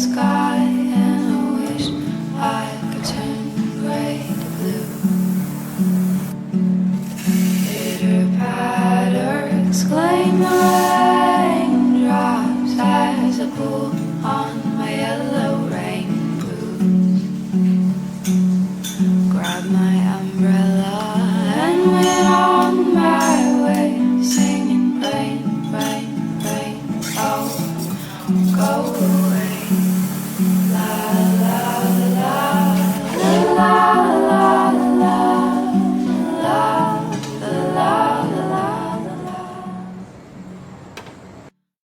sky, and I wish I could turn gray to blue. Pitter patter, exclaim the raindrops as I pull on my yellow rain boots. Grab my umbrella and went on my way, singing rain, rain, rain. Oh, go away.